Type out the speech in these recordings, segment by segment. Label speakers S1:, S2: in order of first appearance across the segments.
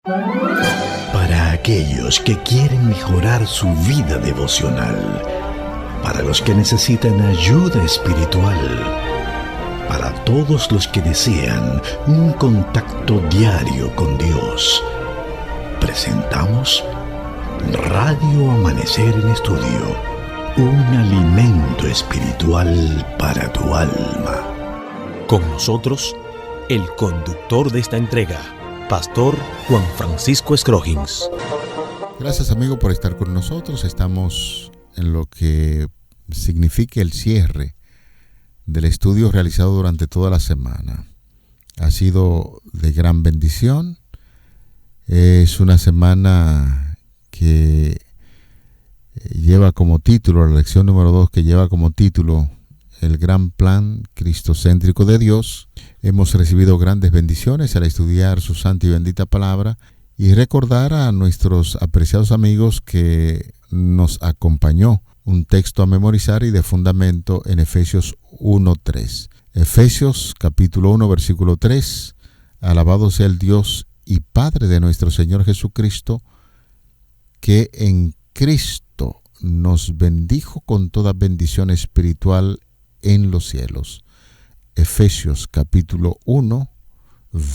S1: Para aquellos que quieren mejorar su vida devocional, para los que necesitan ayuda espiritual, para todos los que desean un contacto diario con Dios, presentamos Radio Amanecer en Estudio, un alimento espiritual para tu alma.
S2: Con nosotros, el conductor de esta entrega, Pastor Juan Francisco Scroggins.
S3: Gracias, amigo, por estar con nosotros. Estamos en lo que significa el cierre del estudio realizado durante toda la semana. Ha sido de gran bendición. Es una semana que lleva como título, la lección número 2, que lleva como título el gran plan cristocéntrico de Dios. Hemos recibido grandes bendiciones al estudiar su santa y bendita palabra y recordar a nuestros apreciados amigos que nos acompañó un texto a memorizar y de fundamento en Efesios 1:3. Efesios capítulo 1 versículo 3. Alabado sea el Dios y Padre de nuestro Señor Jesucristo, que en Cristo nos bendijo con toda bendición espiritual en los cielos. Efesios capítulo 1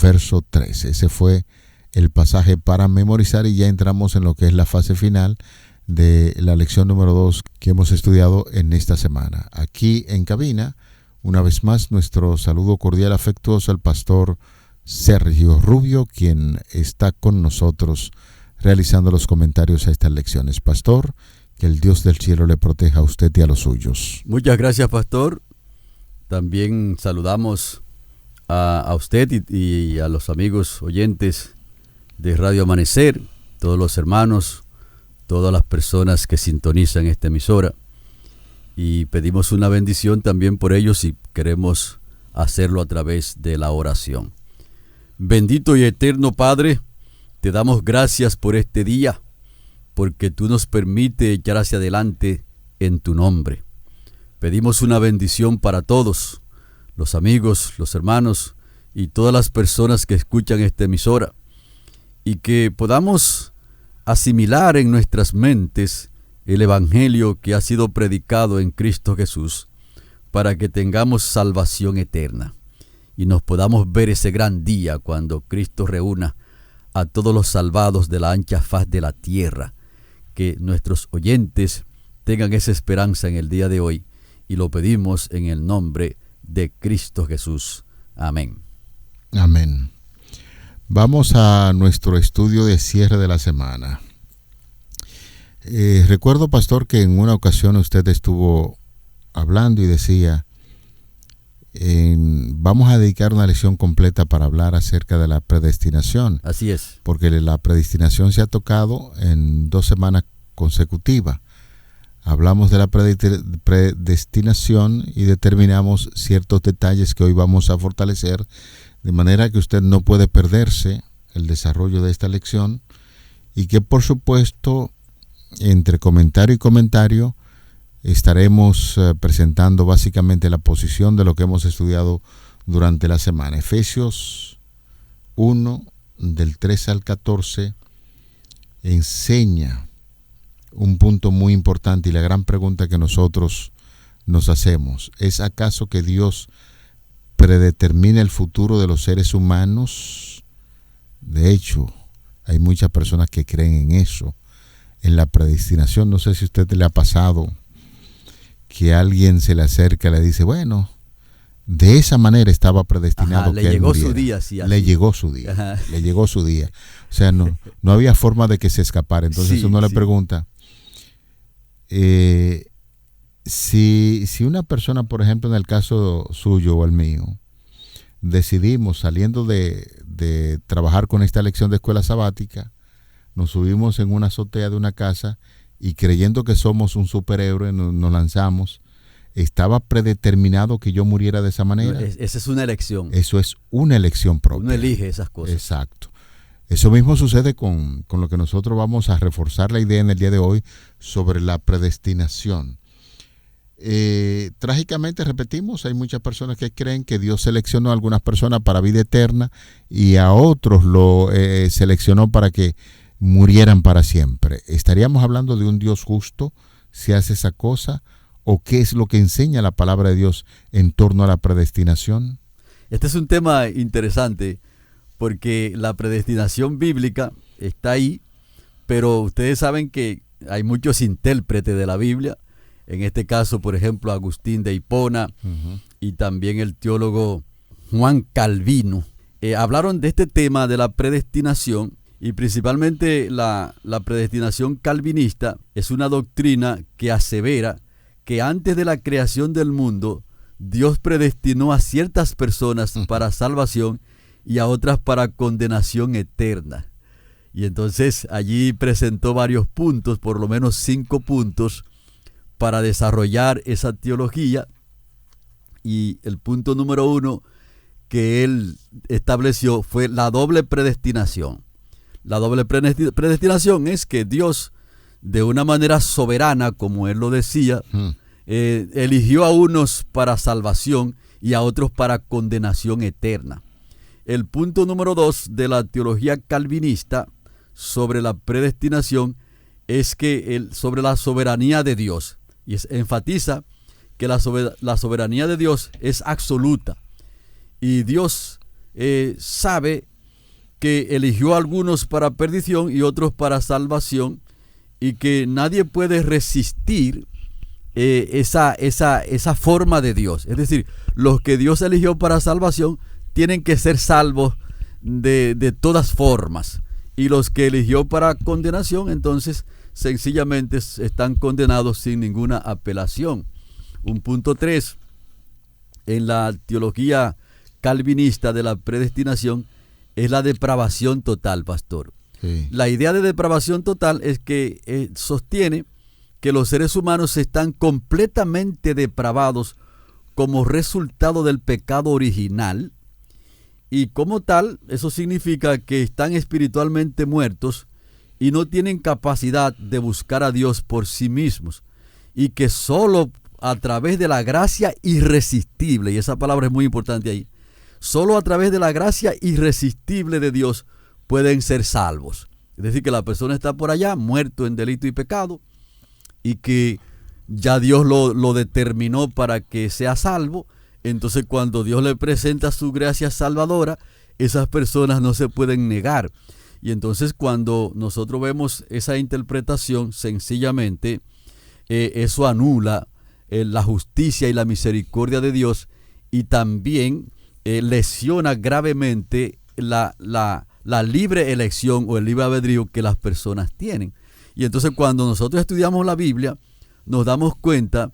S3: verso 3. Ese fue el pasaje para memorizar y ya entramos en lo que es la fase final de la lección número 2 que hemos estudiado en esta semana. Aquí en cabina, una vez más, nuestro saludo cordial afectuoso al pastor Sergio Rubio, quien está con nosotros realizando los comentarios a estas lecciones. Pastor, que el Dios del cielo le proteja a usted y a los suyos.
S4: Muchas gracias, pastor. También saludamos a usted y a los amigos oyentes de Radio Amanecer, todos los hermanos, todas las personas que sintonizan esta emisora. Y pedimos una bendición también por ellos y queremos hacerlo a través de la oración. Bendito y eterno Padre, te damos gracias por este día, porque tú nos permites echar hacia adelante en tu nombre. Pedimos una bendición para todos, los amigos, los hermanos y todas las personas que escuchan esta emisora, y que podamos asimilar en nuestras mentes el Evangelio que ha sido predicado en Cristo Jesús, para que tengamos salvación eterna y nos podamos ver ese gran día cuando Cristo reúna a todos los salvados de la ancha faz de la tierra. Que nuestros oyentes tengan esa esperanza en el día de hoy, y lo pedimos en el nombre de Cristo Jesús. Amén.
S3: Amén. Vamos a nuestro estudio de cierre de la semana. Recuerdo, pastor, que en una ocasión usted estuvo hablando y decía, vamos a dedicar una lección completa para hablar acerca de la predestinación.
S4: Así es.
S3: Porque la predestinación se ha tocado en 2 semanas consecutivas. Hablamos de la predestinación y determinamos ciertos detalles que hoy vamos a fortalecer, de manera que usted no puede perderse el desarrollo de esta lección, y que por supuesto entre comentario y comentario estaremos presentando básicamente la posición de lo que hemos estudiado durante la semana. Efesios 1 del 3 al 14 enseña un punto muy importante, y la gran pregunta que nosotros nos hacemos es: ¿acaso que Dios predetermina el futuro de los seres humanos? De hecho, hay muchas personas que creen en eso, en la predestinación. No sé si a usted le ha pasado que alguien se le acerca y le dice, bueno, de esa manera estaba predestinado.
S4: Le llegó su día. Sí,
S3: le llegó su día. Ajá. Le llegó su día. O sea, no había forma de que se escapara. Entonces uno le pregunta, si una persona, por ejemplo, en el caso suyo o el mío, decidimos, saliendo de trabajar con esta lección de escuela sabática, nos subimos en una azotea de una casa y creyendo que somos un superhéroe nos lanzamos, ¿estaba predeterminado que yo muriera de esa manera?
S4: Esa es una elección.
S3: Eso es una elección propia.
S4: Uno elige esas cosas.
S3: Exacto. Eso mismo sucede con lo que nosotros vamos a reforzar la idea en el día de hoy sobre la predestinación. trágicamente, repetimos, hay muchas personas que creen que Dios seleccionó a algunas personas para vida eterna y a otros lo seleccionó para que murieran para siempre. ¿Estaríamos hablando de un Dios justo si hace esa cosa? ¿O qué es lo que enseña la palabra de Dios en torno a la predestinación?
S4: Este es un tema interesante porque la predestinación bíblica está ahí, pero ustedes saben que hay muchos intérpretes de la Biblia. En este caso, por ejemplo, Agustín de Hipona y también el teólogo Juan Calvino hablaron de este tema de la predestinación, y principalmente la predestinación calvinista es una doctrina que asevera que antes de la creación del mundo, Dios predestinó a ciertas personas para salvación y a otras para condenación eterna. Y entonces allí presentó varios puntos, por lo menos 5 puntos, para desarrollar esa teología. Y el punto número 1 que él estableció fue la doble predestinación. La doble predestinación es que Dios, de una manera soberana, como él lo decía, eligió a unos para salvación y a otros para condenación eterna. El punto número 2 de la teología calvinista sobre la predestinación es que sobre la soberanía de Dios, y enfatiza que la soberanía de Dios es absoluta, y Dios sabe que eligió a algunos para perdición y otros para salvación, y que nadie puede resistir esa forma de Dios. Es decir, los que Dios eligió para salvación tienen que ser salvos de todas formas, y los que eligió para condenación, entonces sencillamente están condenados sin ninguna apelación. Un punto 3 en la teología calvinista de la predestinación es la depravación total, pastor.
S3: Sí.
S4: La idea de depravación total es que sostiene que los seres humanos están completamente depravados como resultado del pecado original, y como tal, eso significa que están espiritualmente muertos y no tienen capacidad de buscar a Dios por sí mismos, y que solo a través de la gracia irresistible, y esa palabra es muy importante ahí, solo a través de la gracia irresistible de Dios pueden ser salvos. Es decir, que la persona está por allá, muerto en delito y pecado, y que ya Dios lo determinó para que sea salvo. Entonces, cuando Dios le presenta su gracia salvadora, esas personas no se pueden negar. Y entonces, cuando nosotros vemos esa interpretación, sencillamente eso anula la justicia y la misericordia de Dios, y también lesiona gravemente la libre elección o el libre albedrío que las personas tienen. Y entonces, cuando nosotros estudiamos la Biblia, nos damos cuenta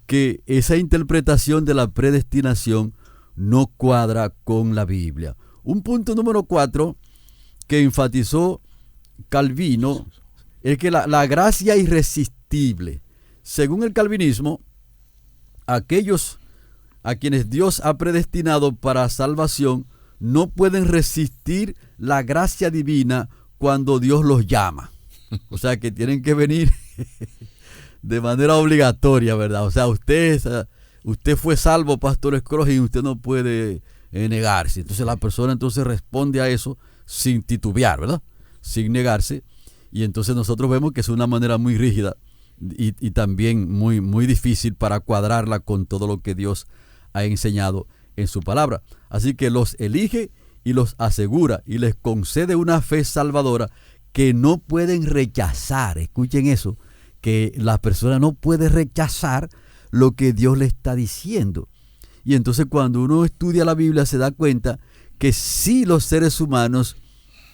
S4: que esa interpretación de la predestinación no cuadra con la Biblia. Un punto número 4 que enfatizó Calvino es que la gracia irresistible. Según el calvinismo, aquellos a quienes Dios ha predestinado para salvación no pueden resistir la gracia divina cuando Dios los llama. O sea que tienen que venir de manera obligatoria, ¿verdad? O sea, usted fue salvo, Pastor Scrooge, y usted no puede negarse. Entonces la persona responde a eso sin titubear, ¿verdad? Sin negarse. Y entonces nosotros vemos que es una manera muy rígida y también muy, muy difícil para cuadrarla con todo lo que Dios ha enseñado en su palabra. Así que los elige y los asegura y les concede una fe salvadora que no pueden rechazar. Escuchen eso, que la persona no puede rechazar lo que Dios le está diciendo. Y entonces, cuando uno estudia la Biblia, se da cuenta que sí, los seres humanos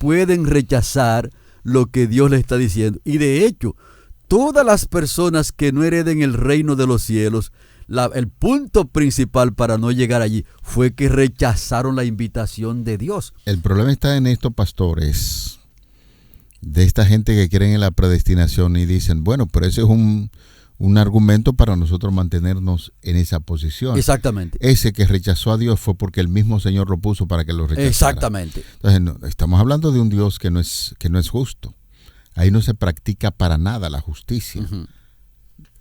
S4: pueden rechazar lo que Dios le está diciendo. Y de hecho, todas las personas que no hereden el reino de los cielos, el punto principal para no llegar allí fue que rechazaron la invitación de Dios.
S3: El problema está en esto, pastores, de esta gente que creen en la predestinación y dicen, bueno, pero ese es un argumento para nosotros mantenernos en esa posición.
S4: Exactamente.
S3: Ese que rechazó a Dios fue porque el mismo Señor lo puso para que lo rechazara.
S4: Exactamente.
S3: Entonces, no, estamos hablando de un Dios que no es justo. Ahí no se practica para nada la justicia. Uh-huh.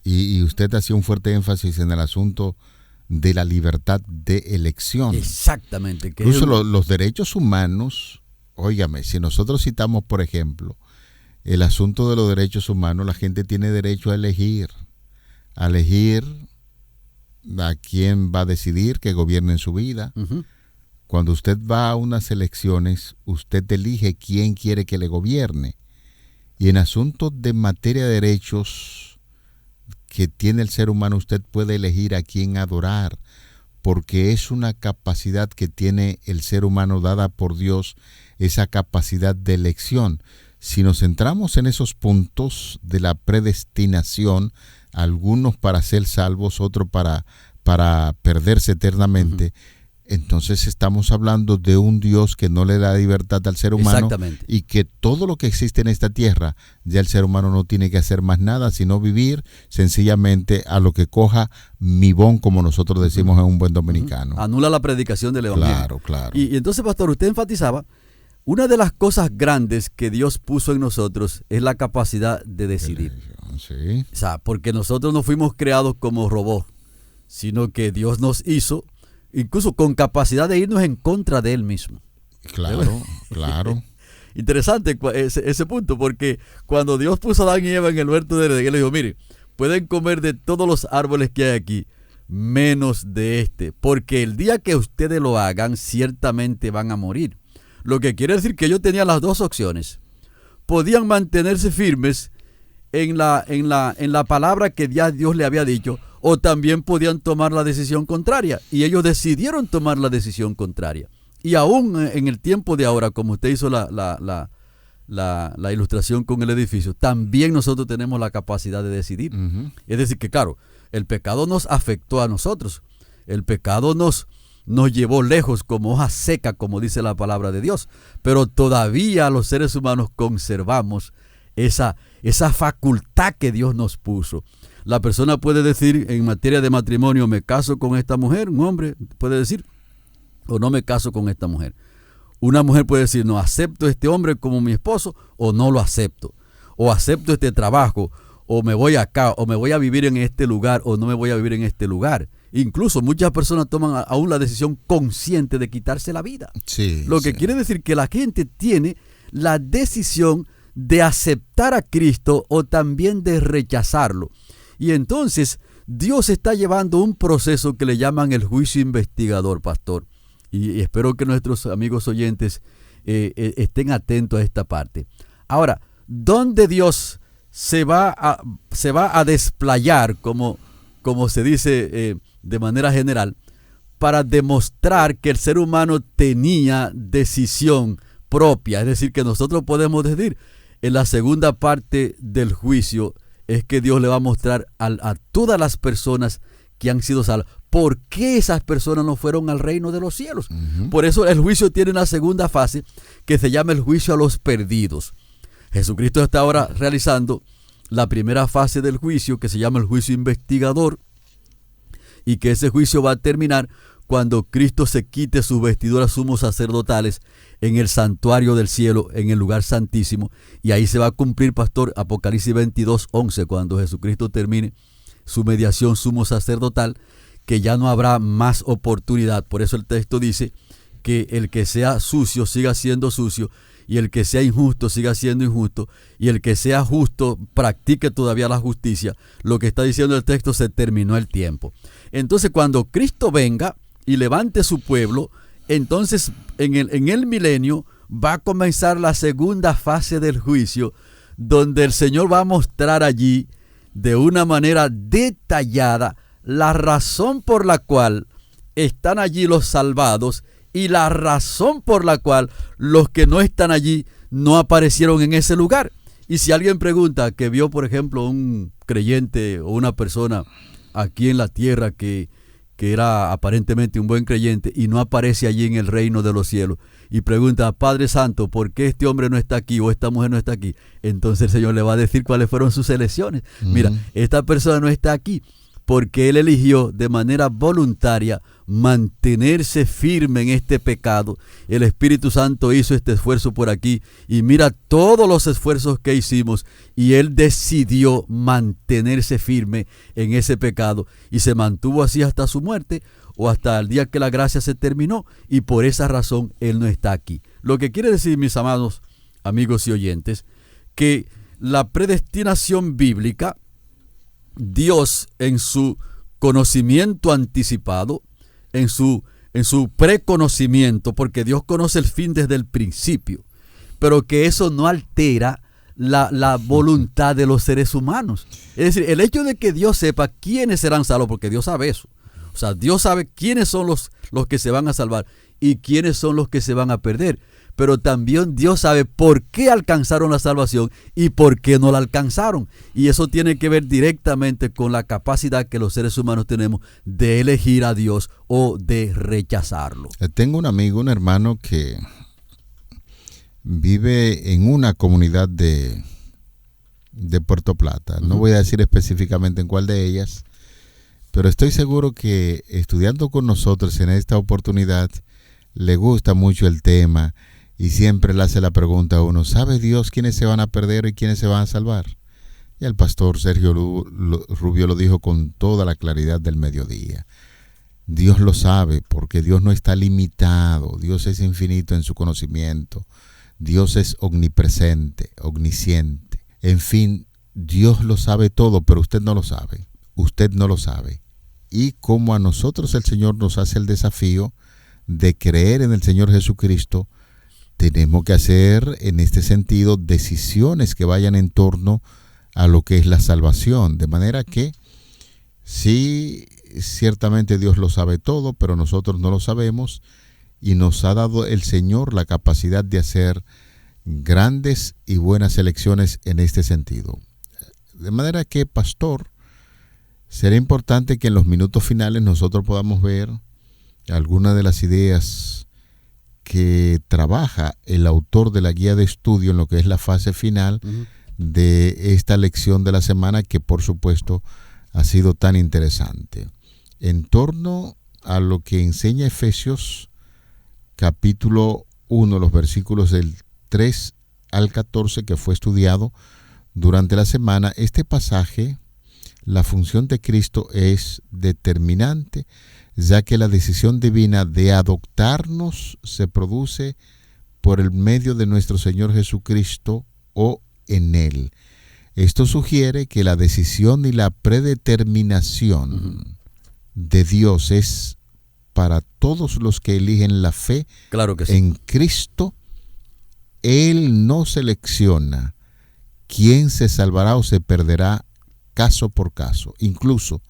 S3: Y usted hacía un fuerte énfasis en el asunto de la libertad de elección.
S4: Exactamente. Que
S3: incluso los derechos humanos, óigame, si nosotros citamos, por ejemplo, el asunto de los derechos humanos, la gente tiene derecho a elegir a quién va a decidir que gobierne en su vida.
S4: Uh-huh.
S3: Cuando usted va a unas elecciones, usted elige quién quiere que le gobierne. Y en asuntos de materia de derechos que tiene el ser humano, usted puede elegir a quién adorar, porque es una capacidad que tiene el ser humano dada por Dios, esa capacidad de elección. Si nos centramos en esos puntos de la predestinación, algunos para ser salvos, otros para perderse eternamente, entonces estamos hablando de un Dios que no le da libertad al ser humano y que todo lo que existe en esta tierra, ya el ser humano no tiene que hacer más nada, sino vivir sencillamente a lo que coja mibón, como nosotros decimos en un buen dominicano.
S4: Anula la predicación del evangelio.
S3: Claro.
S4: Y entonces, pastor, usted enfatizaba, una de las cosas grandes que Dios puso en nosotros es la capacidad de decidir.
S3: Sí.
S4: O sea, porque nosotros no fuimos creados como robots, sino que Dios nos hizo incluso con capacidad de irnos en contra de Él mismo.
S3: Claro.
S4: Interesante ese punto, porque cuando Dios puso a Adán y Eva en el huerto de Edén, Él le dijo, mire, pueden comer de todos los árboles que hay aquí, menos de este, porque el día que ustedes lo hagan, ciertamente van a morir. Lo que quiere decir que ellos tenían las dos opciones. Podían mantenerse firmes en la palabra que ya Dios le había dicho, o también podían tomar la decisión contraria, y ellos decidieron tomar la decisión contraria. Y aún en el tiempo de ahora, como usted hizo la ilustración con el edificio, también nosotros tenemos la capacidad de decidir. Uh-huh. Es decir que, claro, el pecado nos afectó a nosotros, el pecado nos llevó lejos como hoja seca, como dice la palabra de Dios, pero todavía los seres humanos conservamos esa facultad que Dios nos puso. La persona puede decir en materia de matrimonio, me caso con esta mujer, un hombre puede decir, o no me caso con esta mujer. Una mujer puede decir, no, acepto a este hombre como mi esposo, o no lo acepto, o acepto este trabajo, o me voy acá, o me voy a vivir en este lugar, o no me voy a vivir en este lugar. Incluso muchas personas toman aún la decisión consciente de quitarse la vida.
S3: Sí,
S4: lo que quiere decir que la gente tiene la decisión de aceptar a Cristo o también de rechazarlo. Y entonces Dios está llevando un proceso que le llaman el juicio investigador, pastor. Y espero que nuestros amigos oyentes estén atentos a esta parte. Ahora, ¿dónde Dios se va a desplayar, como se dice de manera general, para demostrar que el ser humano tenía decisión propia? Es decir, que nosotros podemos decidir. En la segunda parte del juicio es que Dios le va a mostrar a todas las personas que han sido salvas por qué esas personas no fueron al reino de los cielos. Uh-huh. Por eso el juicio tiene una segunda fase que se llama el juicio a los perdidos. Jesucristo está ahora realizando la primera fase del juicio, que se llama el juicio investigador, y que ese juicio va a terminar cuando Cristo se quite sus vestiduras sumos sacerdotales en el santuario del cielo, en el lugar santísimo, y ahí se va a cumplir, pastor, Apocalipsis 22:11, cuando Jesucristo termine su mediación sumo sacerdotal, que ya no habrá más oportunidad. Por eso el texto dice que el que sea sucio siga siendo sucio, y el que sea injusto siga siendo injusto, y el que sea justo practique todavía la justicia. Lo que está diciendo el texto, se terminó el tiempo. Entonces, cuando Cristo venga y levante su pueblo, entonces en el milenio va a comenzar la segunda fase del juicio, donde el Señor va a mostrar allí de una manera detallada la razón por la cual están allí los salvados y la razón por la cual los que no están allí no aparecieron en ese lugar. Y si alguien pregunta que vio, por ejemplo, un creyente o una persona aquí en la tierra que era aparentemente un buen creyente y no aparece allí en el reino de los cielos, y pregunta, Padre Santo, ¿por qué este hombre no está aquí o esta mujer no está aquí? Entonces el Señor le va a decir cuáles fueron sus elecciones. Mira, esta persona no está aquí porque él eligió de manera voluntaria mantenerse firme en este pecado. El Espíritu Santo hizo este esfuerzo por aquí y mira todos los esfuerzos que hicimos, y Él decidió mantenerse firme en ese pecado y se mantuvo así hasta su muerte o hasta el día que la gracia se terminó, y por esa razón Él no está aquí. Lo que quiere decir, mis amados amigos y oyentes, que la predestinación bíblica, Dios en su conocimiento anticipado, en su preconocimiento, porque Dios conoce el fin desde el principio, pero que eso no altera la voluntad de los seres humanos. Es decir, el hecho de que Dios sepa quiénes serán salvos, porque Dios sabe eso. O sea, Dios sabe quiénes son los que se van a salvar y quiénes son los que se van a perder. Pero también Dios sabe por qué alcanzaron la salvación y por qué no la alcanzaron. Y eso tiene que ver directamente con la capacidad que los seres humanos tenemos de elegir a Dios o de rechazarlo.
S3: Tengo un amigo, un hermano que vive en una comunidad de Puerto Plata. No voy a decir específicamente en cuál de ellas, pero estoy seguro que estudiando con nosotros en esta oportunidad le gusta mucho el tema. Y siempre le hace la pregunta a uno, ¿sabe Dios quiénes se van a perder y quiénes se van a salvar? Y el pastor Sergio Rubio lo dijo con toda la claridad del mediodía. Dios lo sabe, porque Dios no está limitado. Dios es infinito en su conocimiento. Dios es omnipresente, omnisciente. En fin, Dios lo sabe todo, pero usted no lo sabe. Usted no lo sabe. Y como a nosotros el Señor nos hace el desafío de creer en el Señor Jesucristo, tenemos que hacer en este sentido decisiones que vayan en torno a lo que es la salvación. De manera que sí, ciertamente Dios lo sabe todo, pero nosotros no lo sabemos, y nos ha dado el Señor la capacidad de hacer grandes y buenas elecciones en este sentido. De manera que, pastor, será importante que en los minutos finales nosotros podamos ver algunas de las ideas que trabaja el autor de la guía de estudio en lo que es la fase final de esta lección de la semana, que por supuesto ha sido tan interesante. En torno a lo que enseña Efesios capítulo 1, los versículos del 3 al 14, que fue estudiado durante la semana, este pasaje, la función de Cristo es determinante, ya que la decisión divina de adoptarnos se produce por el medio de nuestro Señor Jesucristo o en Él. Esto sugiere que la decisión y la predeterminación de Dios es para todos los que eligen la fe.
S4: Claro que sí.
S3: En Cristo. Él no selecciona quién se salvará o se perderá caso por caso. Incluso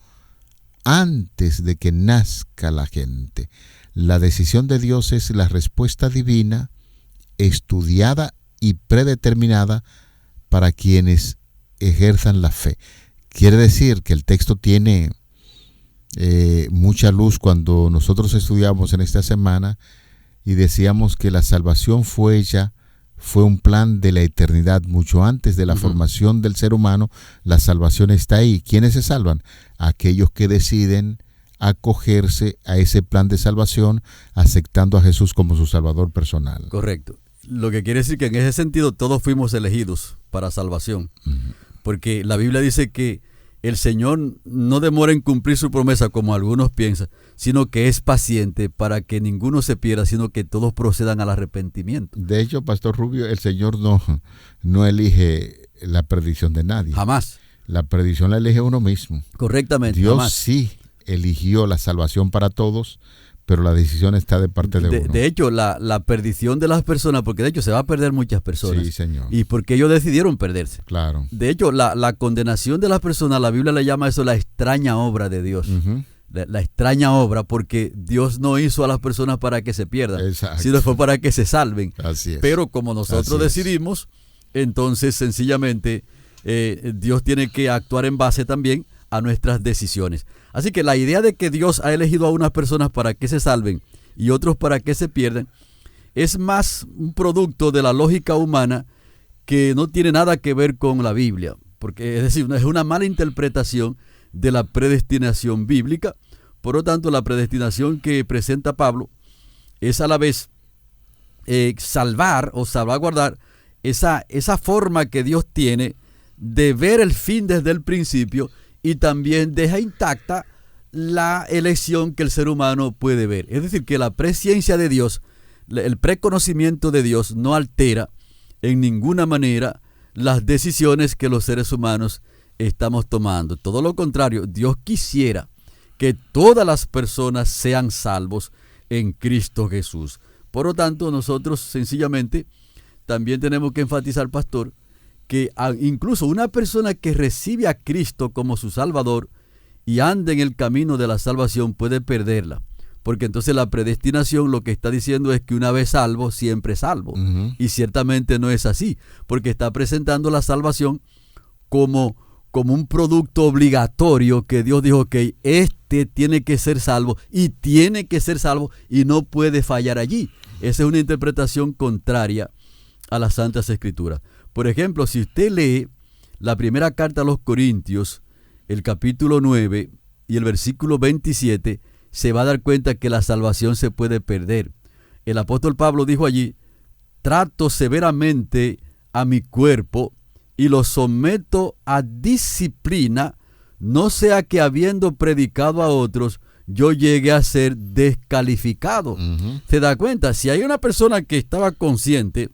S3: antes de que nazca la gente, la decisión de Dios es la respuesta divina, estudiada y predeterminada para quienes ejerzan la fe. Quiere decir que el texto tiene mucha luz cuando nosotros estudiamos en esta semana y decíamos que la salvación fue un plan de la eternidad. Mucho antes de la formación del ser humano, la salvación está ahí. ¿Quiénes se salvan? Aquellos que deciden acogerse a ese plan de salvación, aceptando a Jesús como su Salvador personal.
S4: Correcto. Lo que quiere decir que en ese sentido todos fuimos elegidos para salvación. Porque la Biblia dice que el Señor no demora en cumplir su promesa como algunos piensan, sino que es paciente para que ninguno se pierda, sino que todos procedan al arrepentimiento.
S3: De hecho, Pastor Rubio, el Señor no elige la perdición de nadie.
S4: Jamás.
S3: La perdición la elige uno mismo.
S4: Correctamente.
S3: Dios
S4: jamás.
S3: Sí eligió la salvación para todos, pero la decisión está de parte de uno.
S4: De hecho, la perdición de las personas, porque de hecho se va a perder muchas personas.
S3: Sí, Señor.
S4: Y porque ellos decidieron perderse.
S3: Claro.
S4: De hecho, la condenación de las personas, la Biblia le llama eso la extraña obra de Dios. La extraña obra, porque Dios no hizo a las personas para que se pierdan,
S3: Exacto.
S4: sino fue para que se salven.
S3: Así es.
S4: Pero como nosotros decidimos, entonces sencillamente Dios tiene que actuar en base también a nuestras decisiones. Así que la idea de que Dios ha elegido a unas personas para que se salven y otros para que se pierdan es más un producto de la lógica humana que no tiene nada que ver con la Biblia, porque es decir, es una mala interpretación de la predestinación bíblica, Por lo tanto, la predestinación que presenta Pablo es a la vez salvar o salvaguardar esa forma que Dios tiene de ver el fin desde el principio, y también deja intacta la elección que el ser humano puede ver. Es decir, que la presciencia de Dios, el preconocimiento de Dios, no altera en ninguna manera las decisiones que los seres humanos estamos tomando. Todo lo contrario, Dios quisiera que todas las personas sean salvos en Cristo Jesús. Por lo tanto, nosotros sencillamente también tenemos que enfatizar, pastor, que incluso una persona que recibe a Cristo como su Salvador y anda en el camino de la salvación puede perderla, porque entonces la predestinación lo que está diciendo es que una vez salvo, siempre salvo. Y ciertamente no es así, porque está presentando la salvación como un producto obligatorio que Dios dijo que este tiene que ser salvo y tiene que ser salvo y no puede fallar allí. Esa es una interpretación contraria a las Santas Escrituras. Por ejemplo, si usted lee la primera carta a los Corintios, el capítulo 9 y el versículo 27, se va a dar cuenta que la salvación se puede perder. El apóstol Pablo dijo allí: trato severamente a mi cuerpo y lo someto a disciplina, no sea que habiendo predicado a otros, yo llegue a ser descalificado. ¿Se da cuenta? Si hay una persona que estaba consciente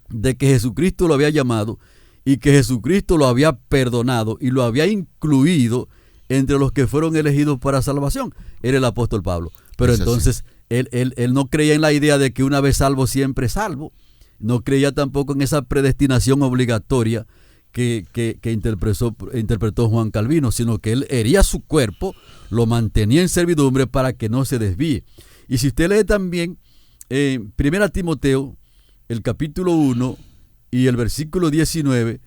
S4: de que Jesucristo lo había llamado y que Jesucristo lo había perdonado y lo había incluido entre los que fueron elegidos para salvación, era el apóstol Pablo. Pero es entonces él no creía en la idea de que una vez salvo, siempre salvo. No creía tampoco en esa predestinación obligatoria que interpretó Juan Calvino, sino que él hería su cuerpo, lo mantenía en servidumbre para que no se desvíe. Y si usted lee también 1 Timoteo, el capítulo 1 y el versículo 19,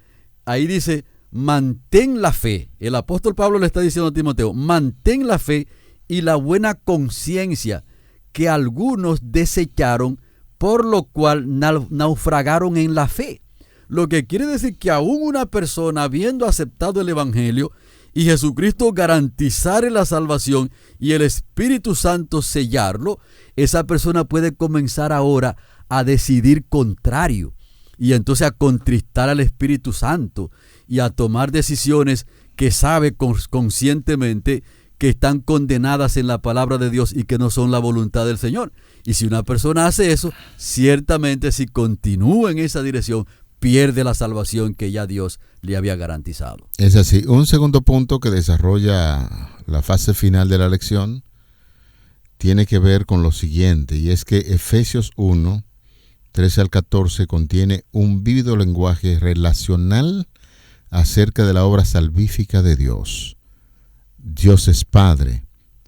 S4: ahí dice: mantén la fe. El apóstol Pablo le está diciendo a Timoteo: mantén la fe y la buena conciencia, que algunos desecharon, por lo cual naufragaron en la fe. Lo que quiere decir que aún una persona, habiendo aceptado el Evangelio y Jesucristo garantizar la salvación y el Espíritu Santo sellarlo, esa persona puede comenzar ahora a decidir contrario, y entonces a contristar al Espíritu Santo y a tomar decisiones que sabe conscientemente que están condenadas en la palabra de Dios y que no son la voluntad del Señor. Y si una persona hace eso, ciertamente si continúa en esa dirección, pierde la salvación que ya Dios le había garantizado. Es así.
S3: Un segundo punto que desarrolla la fase final de la lección tiene que ver con lo siguiente, y es que Efesios 1, 13 al 14 contiene un vívido lenguaje relacional acerca de la obra salvífica de Dios. Dios es Padre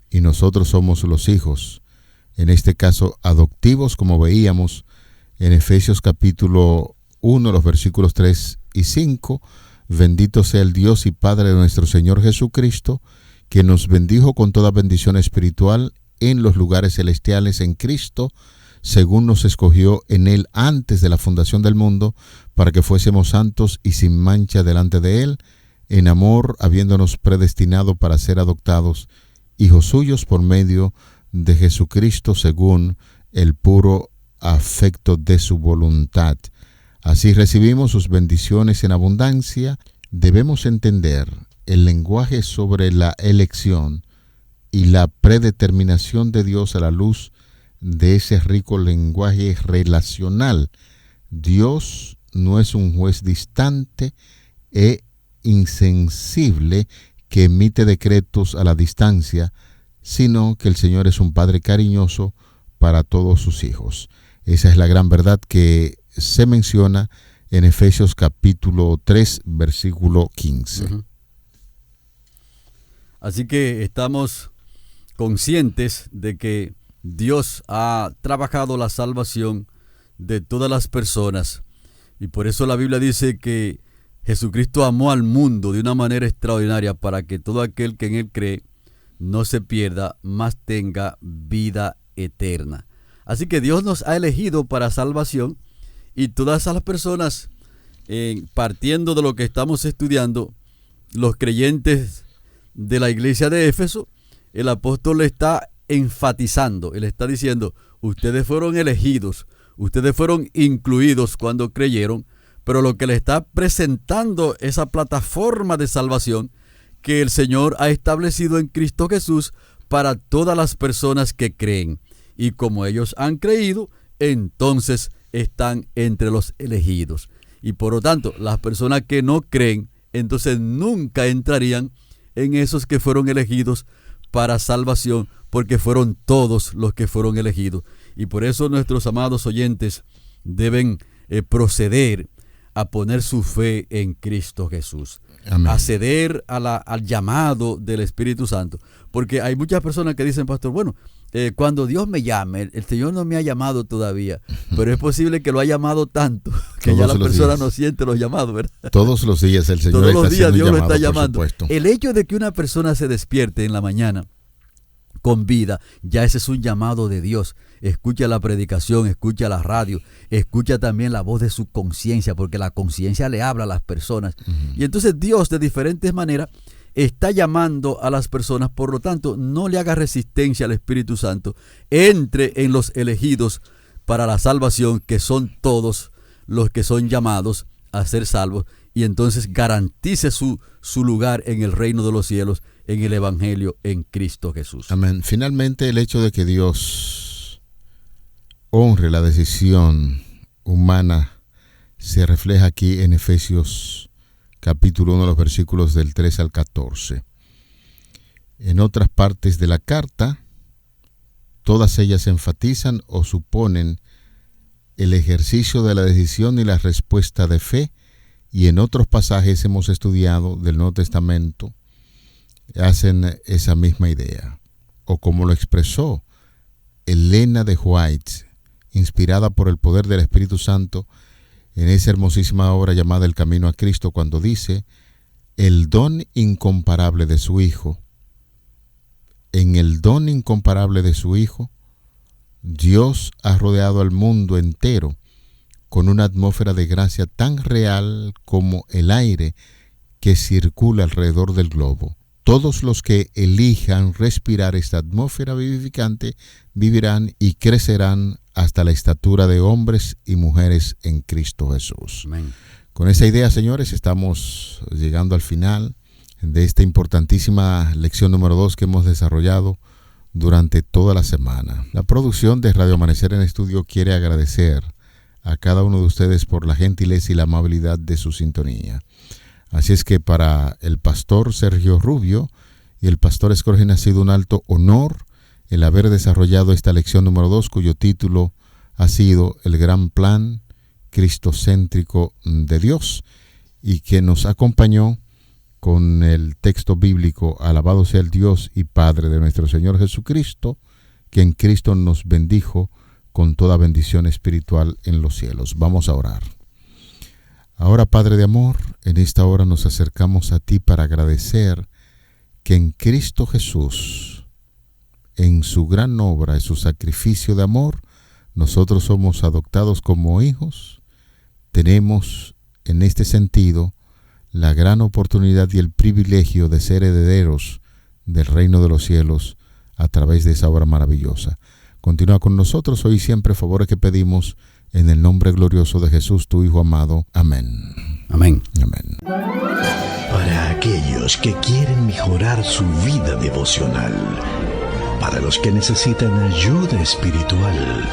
S3: y nosotros somos los hijos, en este caso adoptivos, como veíamos en Efesios capítulo 1, los versículos 3 y 5. Bendito sea el Dios y Padre de nuestro Señor Jesucristo, que nos bendijo con toda bendición espiritual en los lugares celestiales en Cristo, según nos escogió en Él antes de la fundación del mundo, para que fuésemos santos y sin mancha delante de Él, en amor, habiéndonos predestinado para ser adoptados hijos suyos por medio de Jesucristo, según el puro afecto de su voluntad. Así recibimos sus bendiciones en abundancia. Debemos entender el lenguaje sobre la elección y la predeterminación de Dios a la luz de ese rico lenguaje relacional. Dios no es un juez distante e insensible que emite decretos a la distancia, sino que el Señor es un Padre cariñoso para todos sus hijos. Esa es la gran verdad que se menciona en Efesios capítulo 3, versículo 15.
S4: Así que estamos conscientes de que Dios ha trabajado la salvación de todas las personas, y por eso la Biblia dice que Jesucristo amó al mundo de una manera extraordinaria para que todo aquel que en Él cree no se pierda, mas tenga vida eterna. Así que Dios nos ha elegido para salvación, y todas esas personas, partiendo de lo que estamos estudiando, los creyentes de la iglesia de Éfeso, el apóstol le está enfatizando, él está diciendo, ustedes fueron elegidos, ustedes fueron incluidos cuando creyeron, pero lo que le está presentando esa plataforma de salvación que el Señor ha establecido en Cristo Jesús para todas las personas que creen. Y como ellos han creído, entonces están entre los elegidos. Y por lo tanto, las personas que no creen, entonces nunca entrarían en esos que fueron elegidos para salvación, porque fueron todos los que fueron elegidos. Y por eso nuestros amados oyentes deben proceder a poner su fe en Cristo Jesús. Amén. A ceder al llamado del Espíritu Santo. Porque hay muchas personas que dicen, pastor, bueno, cuando Dios me llame, el Señor no me ha llamado todavía, pero es posible que lo ha llamado tanto que ya la persona no siente los llamados, ¿verdad?
S3: Todos los días el Señor
S4: todos los días Dios
S3: lo
S4: está llamando. El hecho de que una persona se despierte en la mañana con vida, ya ese es un llamado de Dios. Escucha la predicación, escucha la radio, escucha también la voz de su conciencia, porque la conciencia le habla a las personas. Y entonces Dios de diferentes maneras está llamando a las personas. Por lo tanto, no le haga resistencia al Espíritu Santo. Entre en los elegidos para la salvación, que son todos los que son llamados a ser salvos, y entonces garantice su lugar en el reino de los cielos, en el Evangelio, en Cristo Jesús.
S3: Amén. Finalmente, el hecho de que Dios honre la decisión humana se refleja aquí en Efesios capítulo 1, los versículos del 3 al 14. En otras partes de la carta, todas ellas enfatizan o suponen el ejercicio de la decisión y la respuesta de fe, y en otros pasajes hemos estudiado del Nuevo Testamento hacen esa misma idea, o como lo expresó Elena de White, inspirada por el poder del Espíritu Santo en esa hermosísima obra llamada El Camino a Cristo, cuando dice: el don incomparable de su Hijo. En el don incomparable de su Hijo, Dios ha rodeado al mundo entero con una atmósfera de gracia tan real como el aire que circula alrededor del globo. Todos los que elijan respirar esta atmósfera vivificante vivirán y crecerán hasta la estatura de hombres y mujeres en Cristo Jesús. Amén. Con esa idea, señores, estamos llegando al final de esta importantísima lección número 2 que hemos desarrollado durante toda la semana. La producción de Radio Amanecer en Estudio quiere agradecer a cada uno de ustedes por la gentileza y la amabilidad de su sintonía. Así es que para el pastor Sergio Rubio y el pastor Escorgen ha sido un alto honor el haber desarrollado esta lección número 2, cuyo título ha sido El Gran Plan Cristocéntrico de Dios, y que nos acompañó con el texto bíblico: alabado sea el Dios y Padre de nuestro Señor Jesucristo, que en Cristo nos bendijo con toda bendición espiritual en los cielos. Vamos a orar. Ahora, Padre de amor, en esta hora nos acercamos a ti para agradecer que en Cristo Jesús, en su gran obra y su sacrificio de amor, nosotros somos adoptados como hijos. Tenemos en este sentido la gran oportunidad y el privilegio de ser herederos del reino de los cielos a través de esa obra maravillosa. Continúa con nosotros hoy y siempre, favores que pedimos en el nombre glorioso de Jesús, tu Hijo amado. Amén.
S4: Amén.
S3: Amén.
S1: Para aquellos que quieren mejorar su vida devocional, para los que necesitan ayuda espiritual,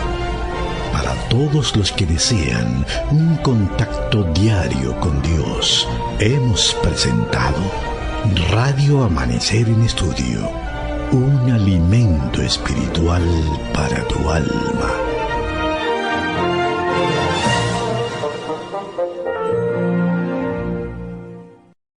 S1: para todos los que desean un contacto diario con Dios, hemos presentado Radio Amanecer en Estudio, un alimento espiritual para tu alma.